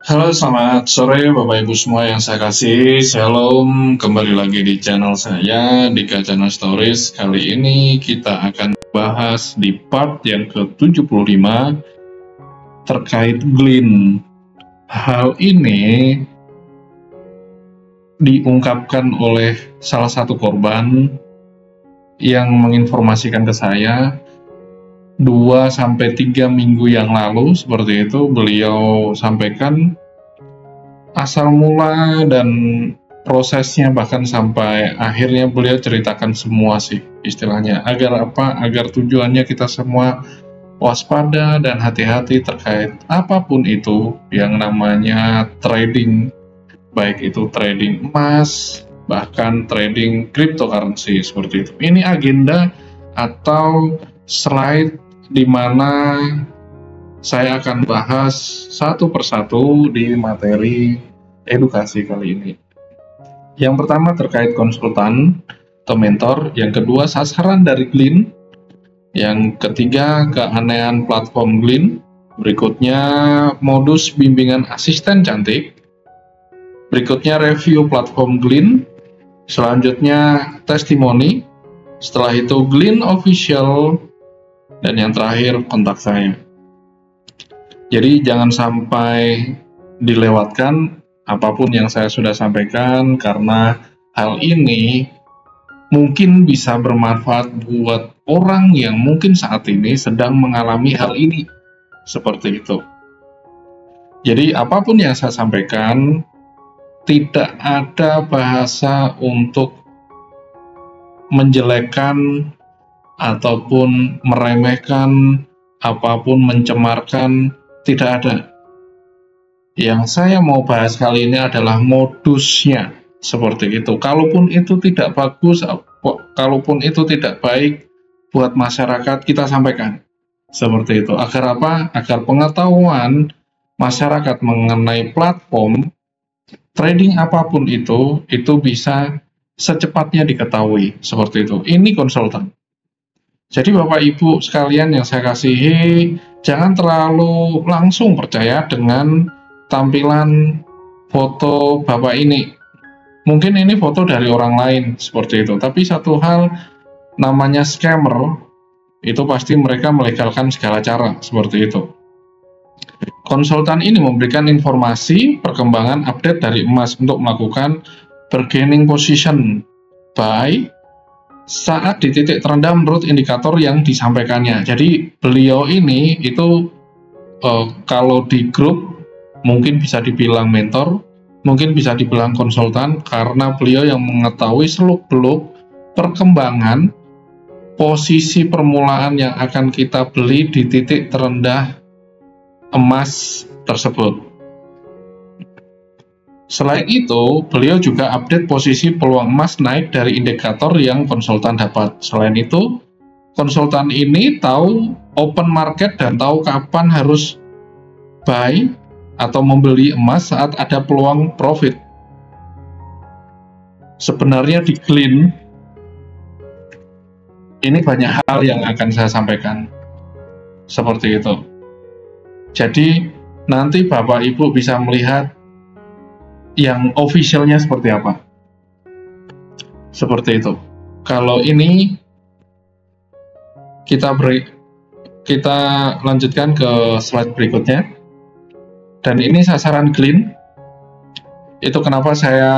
Halo, selamat sore Bapak Ibu semua yang saya kasih. Shalom, kembali lagi di channel saya, Dika Channel Stories. Kali ini kita akan bahas di part yang ke-75 terkait Glean. Hal ini diungkapkan oleh salah satu korban yang menginformasikan ke saya 2-3 minggu yang lalu. Seperti itu beliau sampaikan asal mula dan prosesnya, bahkan sampai akhirnya beliau ceritakan semua sih istilahnya. Agar apa? Agar tujuannya kita semua waspada dan hati-hati terkait apapun itu yang namanya trading, baik itu trading emas, bahkan trading cryptocurrency seperti itu. Ini agenda atau slide di mana saya akan bahas satu persatu di materi edukasi kali ini. Yang pertama terkait konsultan atau mentor, yang kedua sasaran dari Glean, yang ketiga keanehan platform Glean, berikutnya modus bimbingan asisten cantik, berikutnya review platform Glean, selanjutnya testimoni, setelah itu Glean official, dan yang terakhir kontak saya. Jadi jangan sampai dilewatkan apapun yang saya sudah sampaikan, karena hal ini mungkin bisa bermanfaat buat orang yang mungkin saat ini sedang mengalami hal ini. Seperti itu. Jadi apapun yang saya sampaikan, tidak ada bahasa untuk menjelekkan ataupun meremehkan, apapun mencemarkan, tidak ada. Yang saya mau bahas kali ini adalah modusnya, seperti itu. Kalaupun itu tidak bagus, kalaupun itu tidak baik buat masyarakat, kita sampaikan. Seperti itu. Agar apa? Agar pengetahuan masyarakat mengenai platform trading apapun itu bisa secepatnya diketahui. Seperti itu. Ini konsultan. Jadi Bapak Ibu sekalian yang saya kasihi, jangan terlalu langsung percaya dengan tampilan foto Bapak ini. Mungkin ini foto dari orang lain, seperti itu. Tapi satu hal, namanya scammer, itu pasti mereka melegalkan segala cara, seperti itu. Konsultan ini memberikan informasi perkembangan update dari emas untuk melakukan bargaining position buy saat di titik terendah menurut indikator yang disampaikannya. Jadi beliau ini itu kalau di grup mungkin bisa dibilang mentor, mungkin bisa dibilang konsultan, karena beliau yang mengetahui seluk-beluk perkembangan posisi permulaan yang akan kita beli di titik terendah emas tersebut. Selain itu, beliau juga update posisi peluang emas naik dari indikator yang konsultan dapat. Selain itu, konsultan ini tahu open market dan tahu kapan harus buy atau membeli emas saat ada peluang profit. Sebenarnya di Glean, ini banyak hal yang akan saya sampaikan. Seperti itu. Jadi, nanti Bapak Ibu bisa melihat yang officialnya seperti apa. Seperti itu. Kalau ini kita lanjutkan ke slide berikutnya. Dan ini sasaran Glean. Itu kenapa saya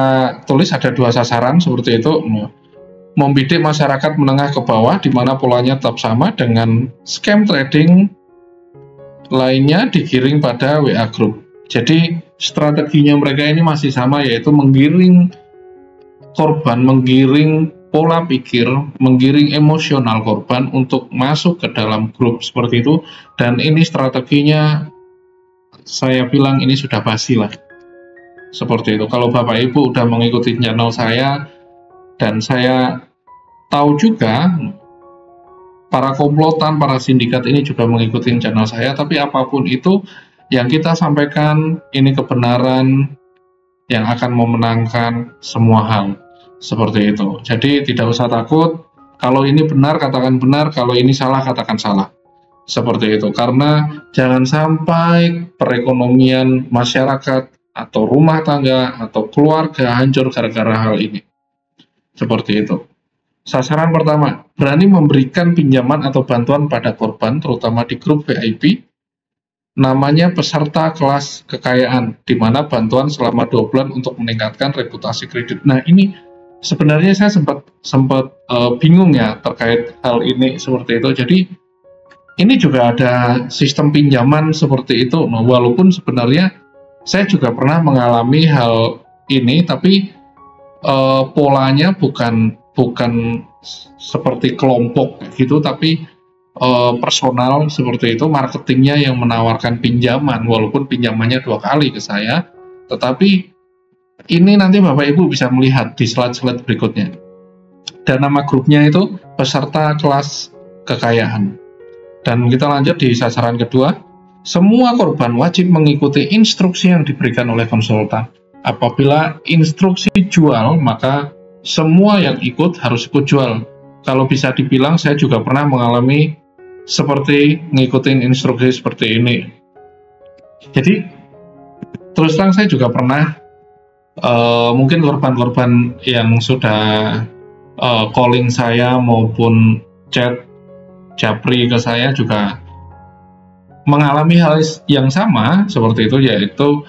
tulis ada 2 sasaran seperti itu. Membidik masyarakat menengah ke bawah, di mana polanya tetap sama dengan scam trading lainnya digiring pada WA Group. Jadi strateginya mereka ini masih sama, yaitu menggiring korban, menggiring pola pikir, menggiring emosional korban untuk masuk ke dalam grup seperti itu. Dan ini strateginya, saya bilang ini sudah basi lah. Seperti itu. Kalau Bapak Ibu udah mengikuti channel saya, dan saya tahu juga para komplotan, para sindikat ini juga mengikuti channel saya, tapi apapun itu yang kita sampaikan, ini kebenaran yang akan memenangkan semua hal. Seperti itu. Jadi tidak usah takut, kalau ini benar katakan benar, kalau ini salah katakan salah. seperti itu. Karena jangan sampai perekonomian masyarakat atau rumah tangga atau keluarga hancur gara-gara hal ini. Seperti itu. Sasaran pertama, berani memberikan pinjaman atau bantuan pada korban, terutama di grup VIP, namanya peserta kelas kekayaan, di mana bantuan selama 2 bulan untuk meningkatkan reputasi kredit. Nah, ini sebenarnya saya sempat bingung ya terkait hal ini seperti itu. Jadi ini juga ada sistem pinjaman seperti itu. Nah, walaupun sebenarnya saya juga pernah mengalami hal ini, tapi polanya bukan seperti kelompok gitu, tapi personal seperti itu, marketingnya yang menawarkan pinjaman, walaupun pinjamannya 2 kali ke saya. Tetapi ini nanti Bapak Ibu bisa melihat di slide-slide berikutnya. Dan nama grupnya itu peserta kelas kekayaan. Dan kita lanjut di sasaran kedua. Semua korban wajib mengikuti instruksi yang diberikan oleh konsultan. Apabila instruksi jual, maka semua yang ikut harus ikut jual. Kalau bisa dibilang, saya juga pernah mengalami seperti ngikutin instruksi seperti ini. Jadi, terus terang saya juga pernah, mungkin korban-korban yang sudah calling saya maupun chat japri ke saya juga mengalami hal yang sama seperti itu, yaitu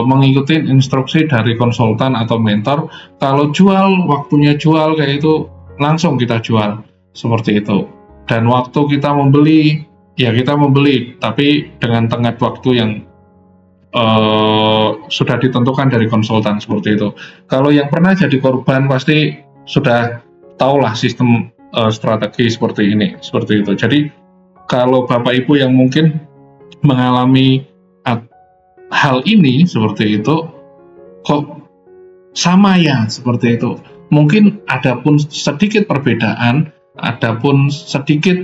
mengikuti instruksi dari konsultan atau mentor. Kalau jual, waktunya jual kayak itu, langsung kita jual seperti itu. Dan waktu kita membeli, ya kita membeli, tapi dengan tenggat waktu yang sudah ditentukan dari konsultan seperti itu. Kalau yang pernah jadi korban pasti sudah tahulah sistem strategi seperti ini, seperti itu. Jadi kalau Bapak Ibu yang mungkin mengalami hal ini seperti itu, kok sama ya seperti itu. Mungkin ada pun sedikit perbedaan, ada pun sedikit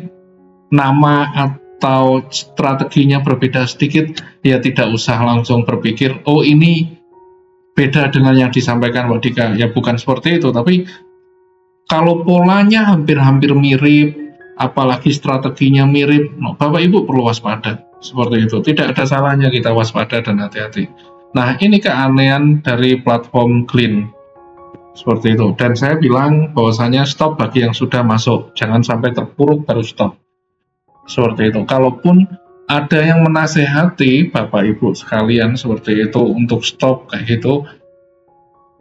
nama atau strateginya berbeda sedikit, ya tidak usah langsung berpikir, oh ini beda dengan yang disampaikan Mbak Dika. Ya bukan seperti itu, tapi kalau polanya hampir-hampir mirip, apalagi strateginya mirip, Bapak Ibu perlu waspada. Seperti itu, tidak ada salahnya kita waspada dan hati-hati. Nah, ini keanehan dari platform Glean. Seperti itu, dan saya bilang bahwasanya stop bagi yang sudah masuk, jangan sampai terpuruk baru stop. Seperti itu. Kalaupun ada yang menasehati Bapak Ibu sekalian seperti itu untuk stop kayak gitu,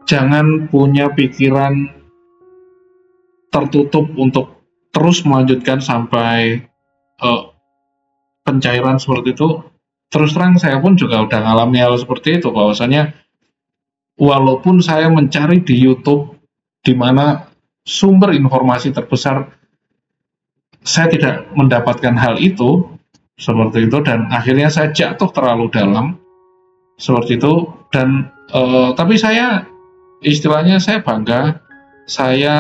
jangan punya pikiran tertutup untuk terus melanjutkan sampai pencairan seperti itu. Terus terang saya pun juga udah ngalami hal seperti itu, bahwasanya walaupun saya mencari di YouTube di mana sumber informasi terbesar, saya tidak mendapatkan hal itu seperti itu, dan akhirnya saya jatuh terlalu dalam seperti itu. Dan tapi saya istilahnya saya bangga, saya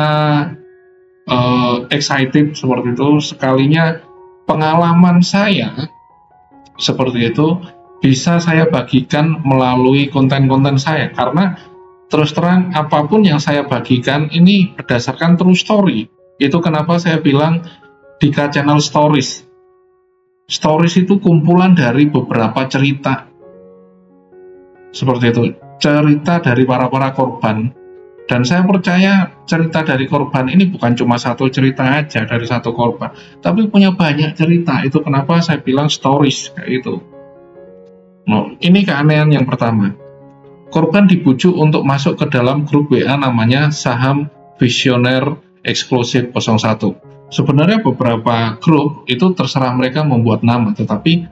excited seperti itu, sekalinya pengalaman saya seperti itu bisa saya bagikan melalui konten-konten saya, karena terus terang apapun yang saya bagikan ini berdasarkan true story. Itu kenapa saya bilang Dika Channel Stories. Stories itu kumpulan dari beberapa cerita seperti itu, cerita dari para korban. Dan saya percaya cerita dari korban ini bukan cuma satu cerita aja dari satu korban, tapi punya banyak cerita. Itu kenapa saya bilang stories kayak itu. Nah, ini keanehan yang pertama. Korban dibujuk untuk masuk ke dalam grup WA namanya Saham Visioner Eksklusif 01. Sebenarnya beberapa grup itu terserah mereka membuat nama, tetapi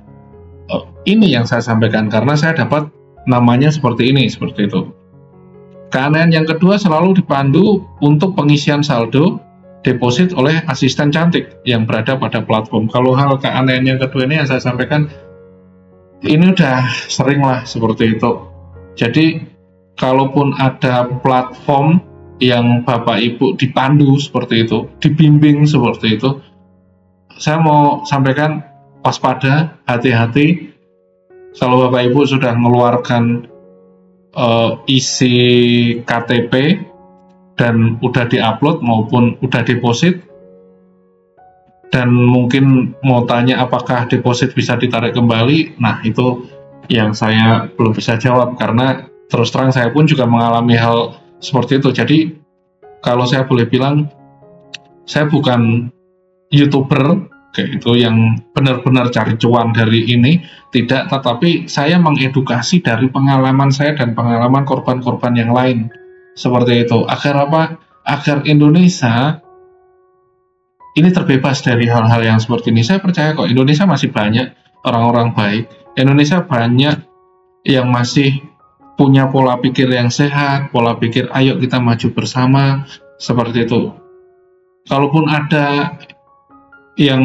ini yang saya sampaikan karena saya dapat namanya seperti ini, seperti itu. Keanehan yang kedua, selalu dipandu untuk pengisian saldo deposit oleh asisten cantik yang berada pada platform. Kalau hal keanehan yang kedua ini yang saya sampaikan, ini udah sering lah seperti itu. Jadi kalaupun ada platform yang Bapak Ibu dipandu seperti itu, dibimbing seperti itu, saya mau sampaikan waspada, hati-hati. Kalau Bapak Ibu sudah mengeluarkan isi KTP dan udah diupload maupun udah deposit, dan mungkin mau tanya apakah deposit bisa ditarik kembali. Nah, itu yang saya belum bisa jawab, karena terus terang saya pun juga mengalami hal seperti itu. Jadi kalau saya boleh bilang, saya bukan YouTuber kayak itu yang benar-benar cari cuan dari ini, tidak, tetapi saya mengedukasi dari pengalaman saya dan pengalaman korban-korban yang lain seperti itu. Agar apa? Agar Indonesia ini terbebas dari hal-hal yang seperti ini. Saya percaya kok Indonesia masih banyak orang-orang baik. Indonesia banyak yang masih punya pola pikir yang sehat, pola pikir ayo kita maju bersama, seperti itu. Kalaupun ada yang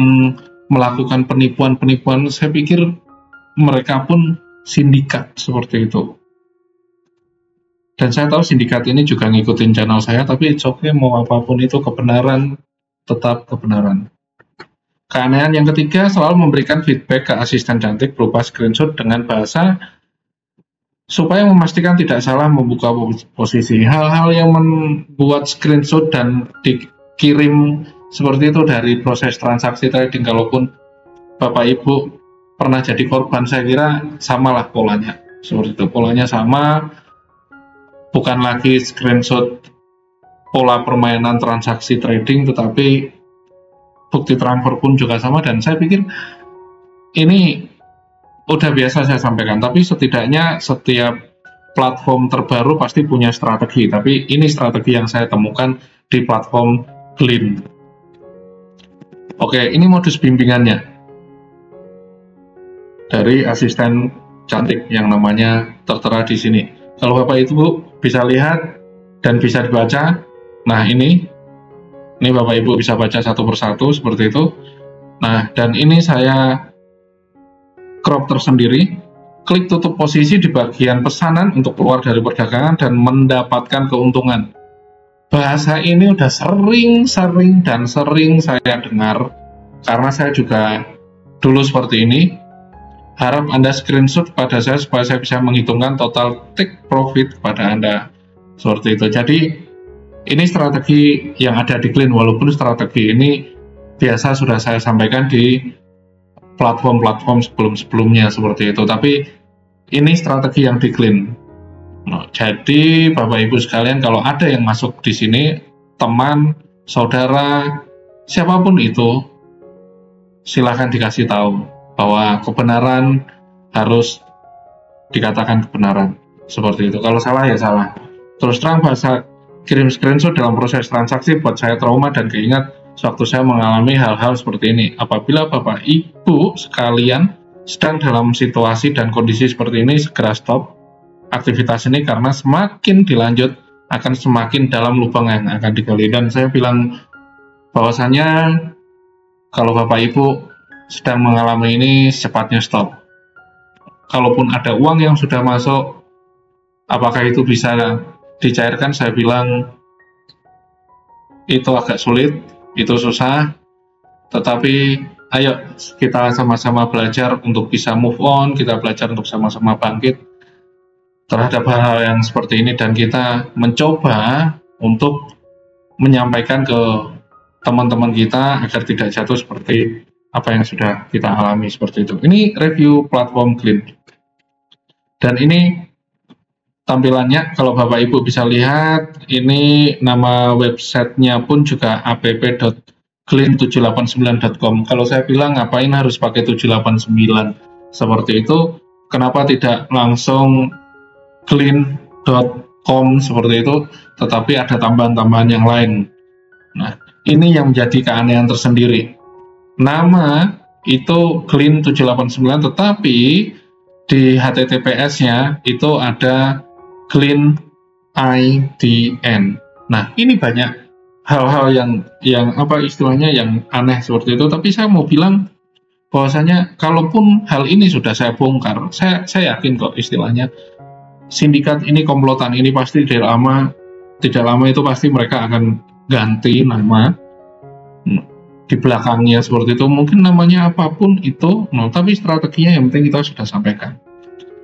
melakukan penipuan-penipuan, saya pikir mereka pun sindikat seperti itu. Dan saya tahu sindikat ini juga ngikutin channel saya, tapi it's okay, mau apapun itu kebenaran, tetap kebenaran. Keanehan yang ketiga, selalu memberikan feedback ke asisten cantik berupa screenshot dengan bahasa supaya memastikan tidak salah membuka posisi. Hal-hal yang membuat screenshot dan dikirim seperti itu dari proses transaksi trading, kalaupun Bapak Ibu pernah jadi korban, saya kira samalah polanya. Seperti itu, polanya sama, bukan lagi screenshot pola permainan transaksi trading, tetapi bukti transfer pun juga sama. Dan saya pikir ini udah biasa saya sampaikan, tapi setidaknya setiap platform terbaru pasti punya strategi, tapi ini strategi yang saya temukan di platform Gleam. Oke, ini modus bimbingannya dari asisten cantik yang namanya tertera di sini. Kalau Bapak Ibu bisa lihat dan bisa dibaca, nah ini Bapak Ibu bisa baca satu persatu seperti itu. Nah, dan ini saya crop tersendiri, klik tutup posisi di bagian pesanan untuk keluar dari perdagangan dan mendapatkan keuntungan. Bahasa ini udah sering saya dengar, karena saya juga dulu seperti ini. Harap Anda screenshot kepada saya supaya saya bisa menghitungkan total take profit kepada Anda. Seperti itu. Jadi ini strategi yang ada di Gleam, walaupun strategi ini biasa sudah saya sampaikan di platform-platform sebelum-sebelumnya seperti itu. Tapi ini strategi yang di Gleam. Nah, jadi Bapak Ibu sekalian, kalau ada yang masuk di sini, teman, saudara, siapapun itu, silahkan dikasih tahu bahwa kebenaran harus dikatakan kebenaran. Seperti itu. Kalau salah ya salah. Terus terang, bahasa kirim screenshot dalam proses transaksi buat saya trauma dan keingat sewaktu saya mengalami hal-hal seperti ini. Apabila Bapak Ibu sekalian sedang dalam situasi dan kondisi seperti ini, segera stop aktivitas ini, karena semakin dilanjut akan semakin dalam lubang yang akan digali. Dan saya bilang bahwasanya kalau Bapak Ibu sedang mengalami ini, secepatnya stop. Kalaupun ada uang yang sudah masuk, apakah itu bisa dicairkan? Saya bilang itu agak sulit, itu susah, tetapi ayo kita sama-sama belajar untuk bisa move on, kita belajar untuk sama-sama bangkit terhadap hal-hal yang seperti ini, dan kita mencoba untuk menyampaikan ke teman-teman kita agar tidak jatuh seperti apa yang sudah kita alami seperti itu. Ini review platform Gleam. Dan ini tampilannya, kalau Bapak Ibu bisa lihat, ini nama websitenya pun juga app.gleam789.com. Kalau saya bilang ngapain harus pakai 789 seperti itu, kenapa tidak langsung gleam.com seperti itu, tetapi ada tambahan-tambahan yang lain. Nah, ini yang menjadi keanehan tersendiri. Nama itu Gleam789, tetapi di HTTPS-nya itu ada Gleam IDN. Nah, ini banyak hal-hal yang apa istilahnya yang aneh seperti itu, tapi saya mau bilang bahwasanya kalaupun hal ini sudah saya bongkar, saya yakin kok istilahnya sindikat ini, komplotan ini pasti tidak lama itu pasti mereka akan ganti nama di belakangnya seperti itu, mungkin namanya apapun itu, tapi strateginya yang penting kita sudah sampaikan.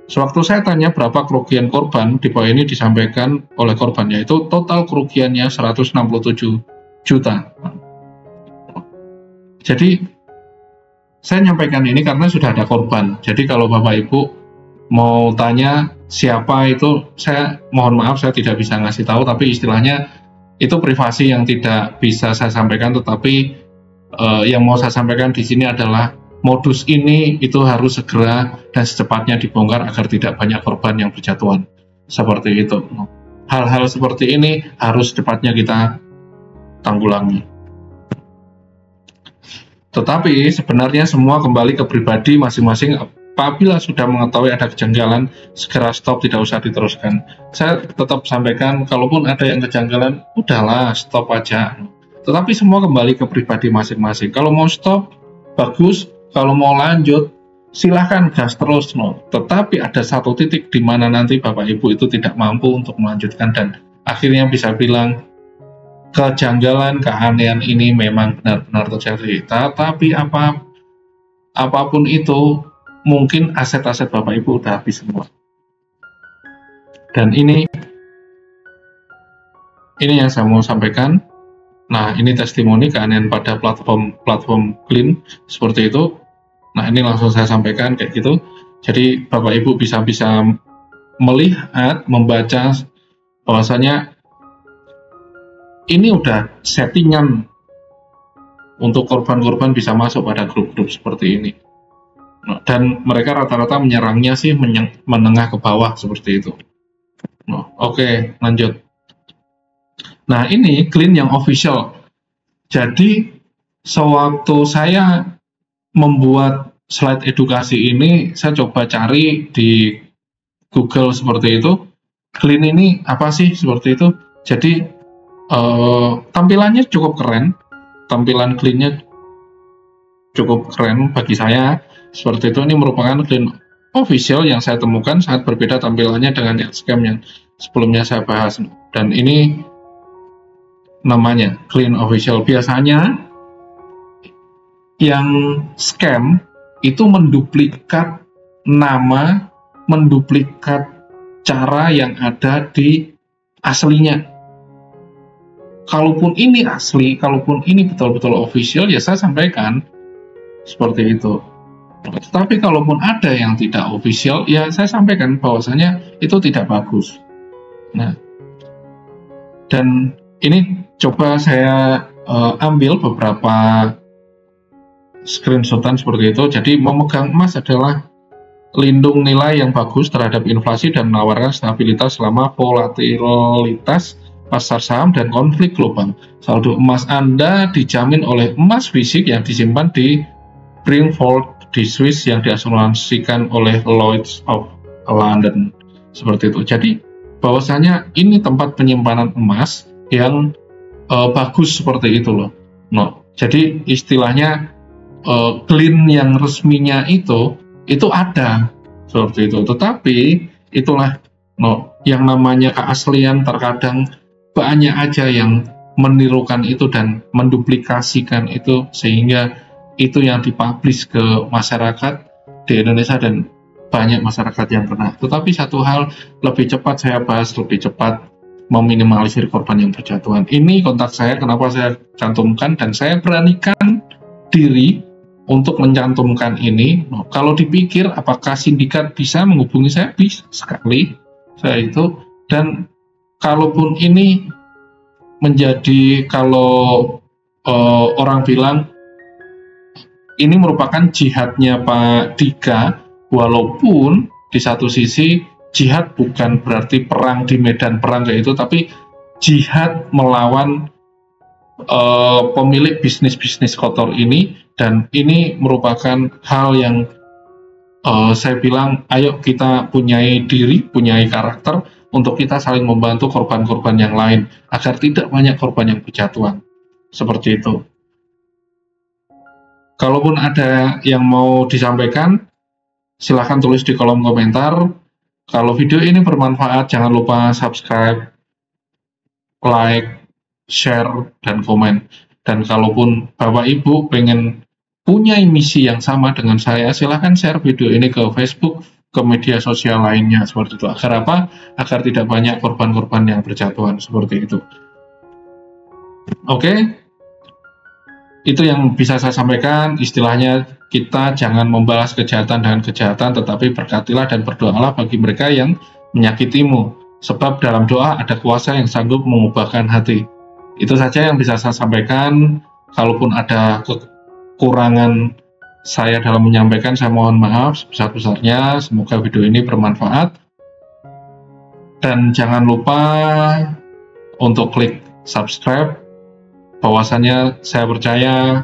Sewaktu saya tanya berapa kerugian korban, di bawah ini disampaikan oleh korban, yaitu total kerugiannya 167 juta. Jadi saya nyampaikan ini karena sudah ada korban. Jadi kalau Bapak Ibu mau tanya siapa itu, saya mohon maaf saya tidak bisa ngasih tahu, tapi istilahnya itu privasi yang tidak bisa saya sampaikan. Tetapi yang mau saya sampaikan di sini adalah modus ini itu harus segera dan secepatnya dibongkar agar tidak banyak korban yang berjatuhan. Seperti itu. Hal-hal seperti ini harus cepatnya kita tanggulangi. Tetapi sebenarnya semua kembali ke pribadi masing-masing. Apabila sudah mengetahui ada kejanggalan, segera stop, tidak usah diteruskan. Saya tetap sampaikan, kalaupun ada yang kejanggalan, udahlah, stop aja. Tetapi semua kembali ke pribadi masing-masing. Kalau mau stop, bagus. Kalau mau lanjut, silahkan gas terus. Tetapi ada satu titik di mana nanti Bapak Ibu itu tidak mampu untuk melanjutkan dan akhirnya bisa bilang, kejanggalan, keanehan ini memang benar-benar terjadi. Tetapi apapun itu, mungkin aset-aset Bapak Ibu udah habis semua. Dan ini yang saya mau sampaikan. Nah, ini testimoni keanehan pada platform Clean seperti itu. Nah, ini langsung saya sampaikan kayak gitu. Jadi Bapak Ibu bisa melihat, membaca bahwasanya ini udah settingan untuk korban-korban bisa masuk pada grup-grup seperti ini. Nah, dan mereka rata-rata menyerangnya sih menengah ke bawah seperti itu. Nah, oke, lanjut. Nah, ini Clean yang official. Jadi, sewaktu saya membuat slide edukasi ini, saya coba cari di Google seperti itu. Clean ini apa sih seperti itu? Jadi, tampilannya cukup keren, tampilan Clean-nya cukup keren bagi saya. Seperti itu, ini merupakan Clean official yang saya temukan, sangat berbeda tampilannya dengan yang scam yang sebelumnya saya bahas. Dan ini namanya Clean official. Biasanya yang scam itu menduplikat nama, menduplikat cara yang ada di aslinya. Kalaupun ini asli, kalaupun ini betul-betul official, ya saya sampaikan seperti itu. Tetapi kalaupun ada yang tidak official, ya saya sampaikan bahwasanya itu tidak bagus. Nah, dan ini coba saya ambil beberapa screenshotan seperti itu. Jadi memegang emas adalah lindung nilai yang bagus terhadap inflasi dan menawarkan stabilitas selama volatilitas pasar saham dan konflik global. Saldo emas Anda dijamin oleh emas fisik yang disimpan di Bringford di Swiss yang diasuransikan oleh Lloyds of London. Seperti itu. Jadi bahwasanya ini tempat penyimpanan emas yang bagus seperti itu loh. No. Jadi istilahnya Clean yang resminya itu ada seperti itu. Tetapi itulah yang namanya keaslian terkadang banyak aja yang menirukan itu dan menduplikasikan itu sehingga itu yang dipublish ke masyarakat di Indonesia dan banyak masyarakat yang kena. Tetapi satu hal lebih cepat saya bahas, lebih cepat meminimalisir korban yang berjatuhan. Ini kontak saya, kenapa saya cantumkan dan saya beranikan diri untuk mencantumkan ini. Kalau dipikir apakah sindikat bisa menghubungi saya? Bisa sekali saya itu. Dan kalaupun ini menjadi, kalau orang bilang ini merupakan jihadnya Pak Dika, walaupun di satu sisi jihad bukan berarti perang di medan perang kayak itu, tapi jihad melawan pemilik bisnis-bisnis kotor ini. Dan ini merupakan hal yang saya bilang, ayo kita punyai diri, punyai karakter untuk kita saling membantu korban-korban yang lain agar tidak banyak korban yang berjatuhan. Seperti itu. Kalaupun ada yang mau disampaikan, silahkan tulis di kolom komentar. Kalau video ini bermanfaat, jangan lupa subscribe, like, share, dan komen. Dan kalaupun Bapak Ibu pengen punya misi yang sama dengan saya, silahkan share video ini ke Facebook, ke media sosial lainnya, seperti itu. Agar apa? Agar tidak banyak korban-korban yang berjatuhan, seperti itu. Oke? Itu yang bisa saya sampaikan, istilahnya kita jangan membalas kejahatan dengan kejahatan, tetapi berkatilah dan berdoalah bagi mereka yang menyakitimu. Sebab dalam doa ada kuasa yang sanggup mengubahkan hati. Itu saja yang bisa saya sampaikan. Kalaupun ada kekurangan saya dalam menyampaikan, saya mohon maaf sebesar-besarnya. Semoga video ini bermanfaat. Dan jangan lupa untuk klik subscribe. Bahwasanya saya percaya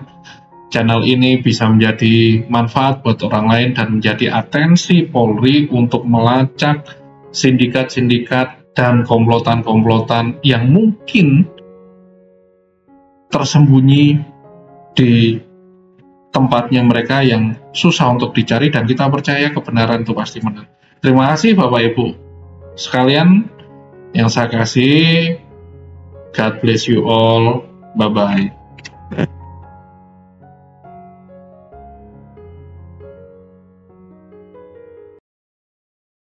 channel ini bisa menjadi manfaat buat orang lain dan menjadi atensi Polri untuk melacak sindikat-sindikat dan komplotan-komplotan yang mungkin tersembunyi di tempatnya mereka yang susah untuk dicari, dan kita percaya kebenaran itu pasti menang. Terima kasih Bapak Ibu sekalian yang saya kasih. God bless you all. Bye-bye.